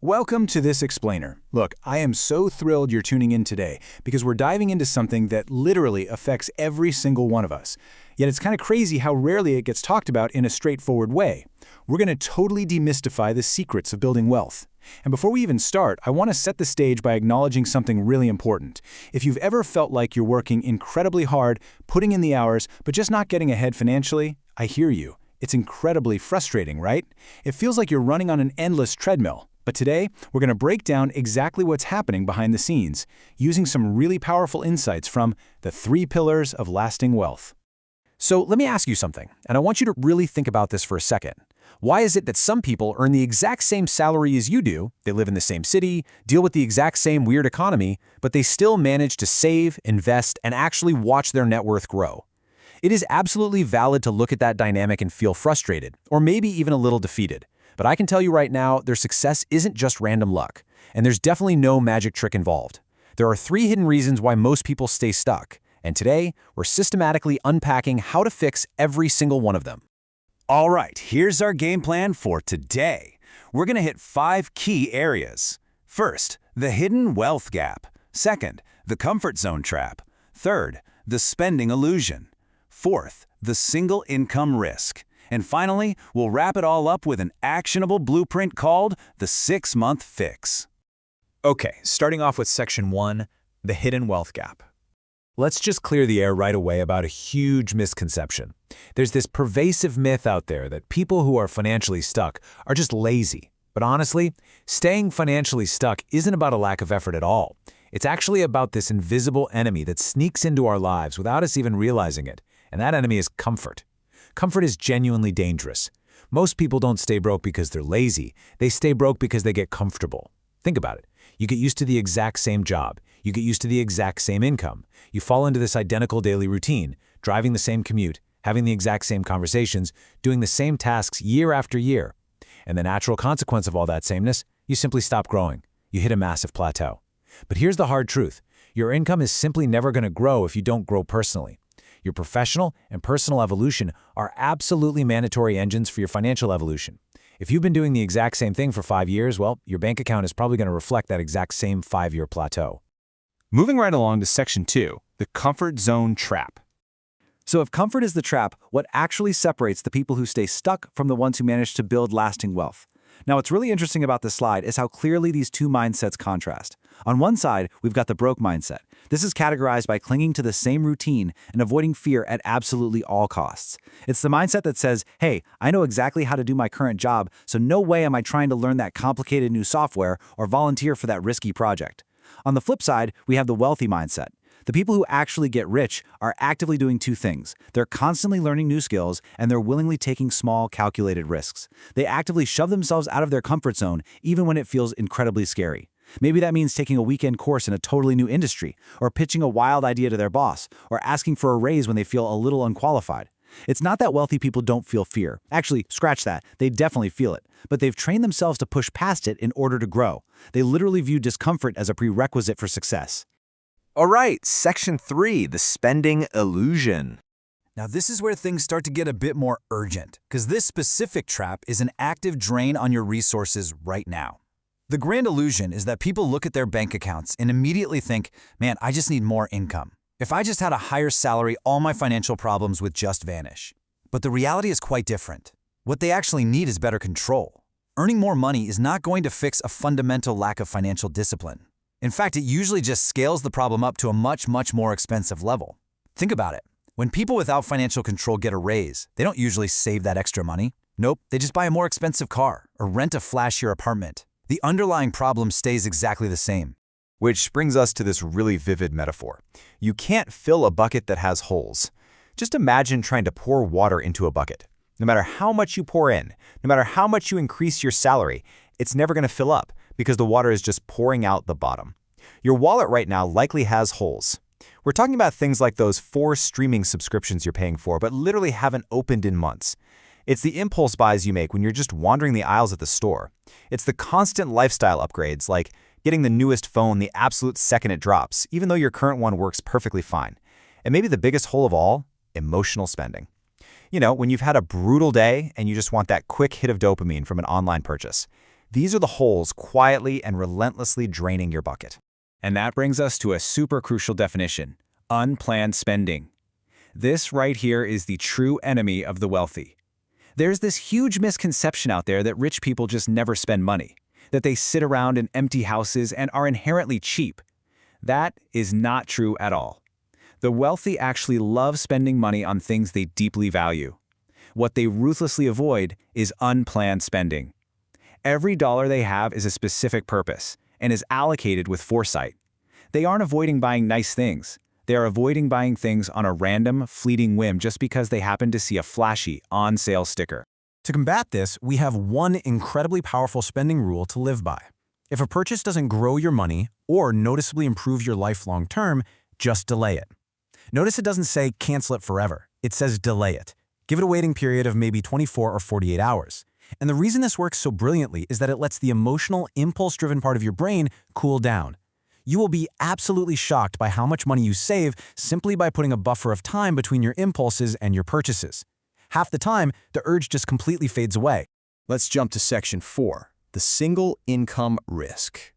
Welcome to this explainer. Look, I am so thrilled you're tuning in today because we're diving into something that literally affects every single one of us. Yet it's kind of crazy how rarely it gets talked about in a straightforward way. We're going to totally demystify the secrets of building wealth. And before we even start, I want to set the stage by acknowledging something really important. If you've ever felt like you're working incredibly hard, putting in the hours, but just not getting ahead financially, I hear you. It's incredibly frustrating, right? It feels like you're running on an endless treadmill. But today, we're going to break down exactly what's happening behind the scenes, using some really powerful insights from the 3 pillars of lasting wealth. So let me ask you something, and I want you to really think about this for a second. Why is it that some people earn the exact same salary as you do, they live in the same city, deal with the exact same weird economy, but they still manage to save, invest, and actually watch their net worth grow? It is absolutely valid to look at that dynamic and feel frustrated, or maybe even a little defeated. But I can tell you right now, their success isn't just random luck, and there's definitely no magic trick involved. There are 3 hidden reasons why most people stay stuck, and today, we're systematically unpacking how to fix every single one of them. All right, here's our game plan for today. We're going to hit 5 key areas. First, the hidden wealth gap. Second, the comfort zone trap. Third, the spending illusion. Fourth, the single income risk. And finally, we'll wrap it all up with an actionable blueprint called the 6-month fix. Okay, starting off with section 1, the hidden wealth gap. Let's just clear the air right away about a huge misconception. There's this pervasive myth out there that people who are financially stuck are just lazy. But honestly, staying financially stuck isn't about a lack of effort at all. It's actually about this invisible enemy that sneaks into our lives without us even realizing it. And that enemy is comfort. Comfort is genuinely dangerous. Most people don't stay broke because they're lazy. They stay broke because they get comfortable. Think about it. You get used to the exact same job. You get used to the exact same income. You fall into this identical daily routine, driving the same commute, having the exact same conversations, doing the same tasks year after year. And the natural consequence of all that sameness, you simply stop growing. You hit a massive plateau. But here's the hard truth. Your income is simply never going to grow if you don't grow personally. Your professional and personal evolution are absolutely mandatory engines for your financial evolution. If you've been doing the exact same thing for 5 years, well, your bank account is probably going to reflect that exact same 5-year plateau. Moving right along to section 2, the comfort zone trap. So if comfort is the trap, what actually separates the people who stay stuck from the ones who manage to build lasting wealth? Now, what's really interesting about this slide is how clearly these 2 mindsets contrast. On one side, we've got the broke mindset. This is categorized by clinging to the same routine and avoiding fear at absolutely all costs. It's the mindset that says, hey, I know exactly how to do my current job, so no way am I trying to learn that complicated new software or volunteer for that risky project. On the flip side, we have the wealthy mindset. The people who actually get rich are actively doing 2 things. They're constantly learning new skills, and they're willingly taking small, calculated risks. They actively shove themselves out of their comfort zone, even when it feels incredibly scary. Maybe that means taking a weekend course in a totally new industry, or pitching a wild idea to their boss, or asking for a raise when they feel a little unqualified. It's not that wealthy people don't feel fear. Actually, scratch that. They definitely feel it. But they've trained themselves to push past it in order to grow. They literally view discomfort as a prerequisite for success. All right, section 3, the spending illusion. Now this is where things start to get a bit more urgent, because this specific trap is an active drain on your resources right now. The grand illusion is that people look at their bank accounts and immediately think, man, I just need more income. If I just had a higher salary, all my financial problems would just vanish. But the reality is quite different. What they actually need is better control. Earning more money is not going to fix a fundamental lack of financial discipline. In fact, it usually just scales the problem up to a much more expensive level. Think about it. When people without financial control get a raise, they don't usually save that extra money. Nope, they just buy a more expensive car or rent a flashier apartment. The underlying problem stays exactly the same. Which brings us to this really vivid metaphor. You can't fill a bucket that has holes. Just imagine trying to pour water into a bucket. No matter how much you pour in, no matter how much you increase your salary, it's never going to fill up because the water is just pouring out the bottom. Your wallet right now likely has holes. We're talking about things like those 4 streaming subscriptions you're paying for but literally haven't opened in months. It's the impulse buys you make when you're just wandering the aisles at the store. It's the constant lifestyle upgrades like getting the newest phone the absolute second it drops, even though your current one works perfectly fine. And maybe the biggest hole of all, emotional spending. You know, when you've had a brutal day and you just want that quick hit of dopamine from an online purchase. These are the holes quietly and relentlessly draining your bucket. And that brings us to a super crucial definition: unplanned spending. This right here is the true enemy of the wealthy. There's this huge misconception out there that rich people just never spend money, that they sit around in empty houses and are inherently cheap. That is not true at all. The wealthy actually love spending money on things they deeply value. What they ruthlessly avoid is unplanned spending. Every dollar they have is a specific purpose and is allocated with foresight. They aren't avoiding buying nice things. They are avoiding buying things on a random, fleeting whim just because they happen to see a flashy, on-sale sticker. To combat this, we have one incredibly powerful spending rule to live by. If a purchase doesn't grow your money or noticeably improve your life long term, just delay it. Notice it doesn't say cancel it forever. It says delay it. Give it a waiting period of maybe 24 or 48 hours. And the reason this works so brilliantly is that it lets the emotional, impulse-driven part of your brain cool down. You will be absolutely shocked by how much money you save simply by putting a buffer of time between your impulses and your purchases. Half the time, the urge just completely fades away. Let's jump to section 4, the single income risk.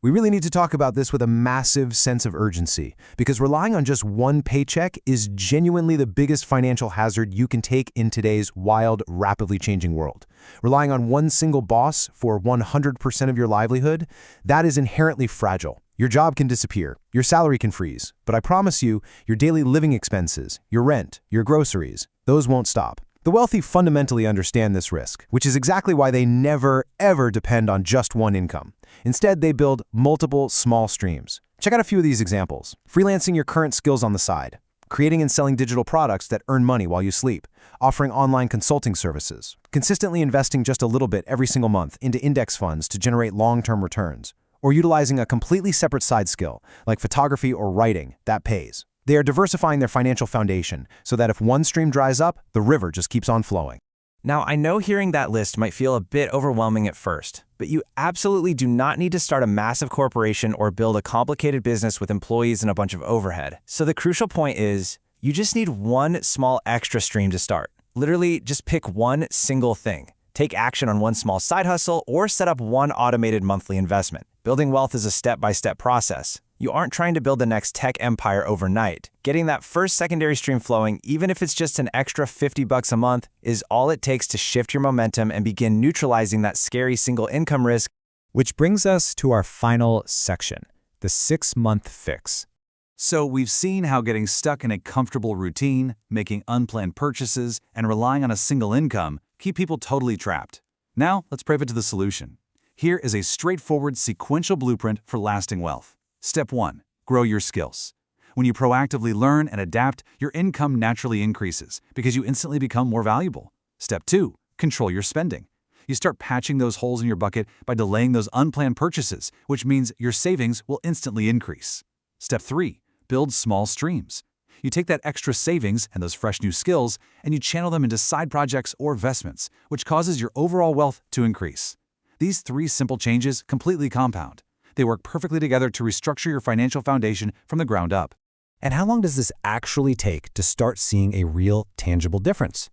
We really need to talk about this with a massive sense of urgency, because relying on just one paycheck is genuinely the biggest financial hazard you can take in today's wild, rapidly changing world. Relying on one single boss for 100% of your livelihood, that is inherently fragile. Your job can disappear, your salary can freeze, but I promise you, your daily living expenses, your rent, your groceries, those won't stop. The wealthy fundamentally understand this risk, which is exactly why they never, ever depend on just one income. Instead, they build multiple small streams. Check out a few of these examples. Freelancing your current skills on the side, creating and selling digital products that earn money while you sleep, offering online consulting services, consistently investing just a little bit every single month into index funds to generate long-term returns, or utilizing a completely separate side skill, like photography or writing, that pays. They are diversifying their financial foundation so that if one stream dries up, the river just keeps on flowing. Now, I know hearing that list might feel a bit overwhelming at first, but you absolutely do not need to start a massive corporation or build a complicated business with employees and a bunch of overhead. So the crucial point is, you just need one small extra stream to start. Literally, just pick one single thing. Take action on one small side hustle or set up one automated monthly investment. Building wealth is a step-by-step process. You aren't trying to build the next tech empire overnight. Getting that first secondary stream flowing, even if it's just an extra $50 a month, is all it takes to shift your momentum and begin neutralizing that scary single income risk. Which brings us to our final section, the 6-month fix. So we've seen how getting stuck in a comfortable routine, making unplanned purchases, and relying on a single income keep people totally trapped. Now, let's pivot to the solution. Here is a straightforward sequential blueprint for lasting wealth. Step 1. Grow your skills. When you proactively learn and adapt, your income naturally increases because you instantly become more valuable. Step 2. Control your spending. You start patching those holes in your bucket by delaying those unplanned purchases, which means your savings will instantly increase. Step 3. Build small streams. You take that extra savings and those fresh new skills, and you channel them into side projects or investments, which causes your overall wealth to increase. These 3 simple changes completely compound. They work perfectly together to restructure your financial foundation from the ground up. And how long does this actually take to start seeing a real, tangible difference?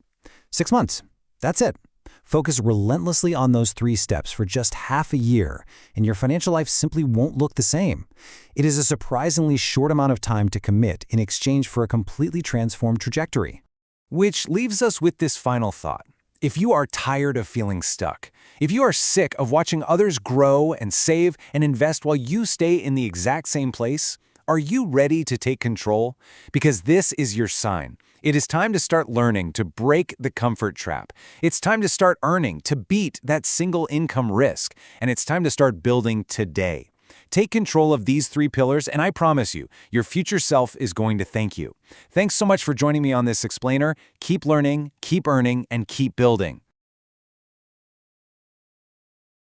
6 months. That's it. Focus relentlessly on those 3 steps for just half a year, and your financial life simply won't look the same. It is a surprisingly short amount of time to commit in exchange for a completely transformed trajectory. Which leaves us with this final thought. If you are tired of feeling stuck, if you are sick of watching others grow and save and invest while you stay in the exact same place, are you ready to take control? Because this is your sign. It is time to start learning to break the comfort trap. It's time to start earning to beat that single income risk. And it's time to start building today. Take control of these 3 pillars, and I promise you, your future self is going to thank you. Thanks so much for joining me on this explainer. Keep learning, keep earning, and keep building.